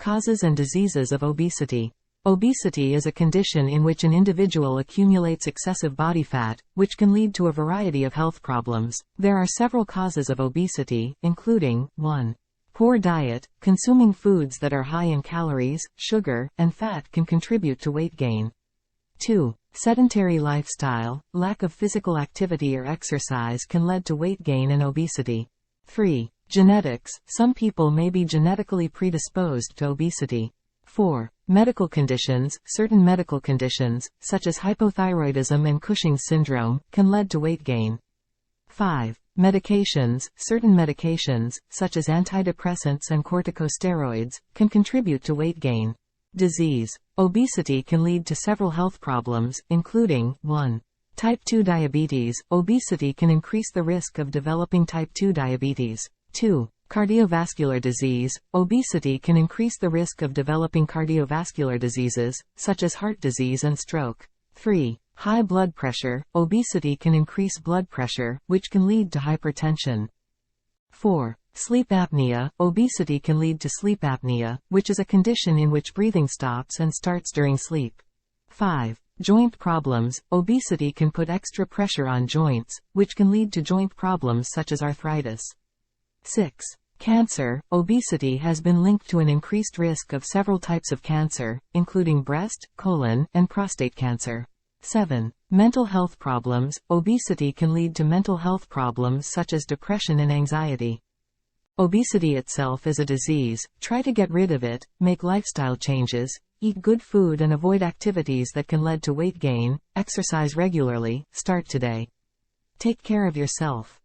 Causes and diseases of obesity. Obesity is a condition in which an individual accumulates excessive body fat, which can lead to a variety of health problems. There are several causes of obesity, including 1. Poor diet. Consuming foods that are high in calories, sugar, and fat can contribute to weight gain. 2. Sedentary lifestyle. Lack of physical activity or exercise can lead to weight gain and obesity. 3. Genetics. Some people may be genetically predisposed to obesity. 4. Medical conditions. Certain medical conditions, such as hypothyroidism and Cushing's syndrome, can lead to weight gain. 5. Medications. Certain medications, such as antidepressants and corticosteroids, can contribute to weight gain. Disease. Obesity can lead to several health problems, including 1. Type 2 diabetes. Obesity can increase the risk of developing type 2 diabetes. 2. Cardiovascular disease. Obesity can increase the risk of developing cardiovascular diseases, such as heart disease and stroke. 3. High blood pressure. Obesity can increase blood pressure, which can lead to hypertension. 4. Sleep apnea. Obesity can lead to sleep apnea, which is a condition in which breathing stops and starts during sleep. 5. Joint problems. Obesity can put extra pressure on joints, which can lead to joint problems such as arthritis. 6. Cancer. Obesity has been linked to an increased risk of several types of cancer, including breast, colon, and prostate cancer. 7. Mental health problems. Obesity can lead to mental health problems such as depression and anxiety. Obesity itself is a disease. Try to get rid of it, make lifestyle changes, eat good food and avoid activities that can lead to weight gain, exercise regularly, start today. Take care of yourself.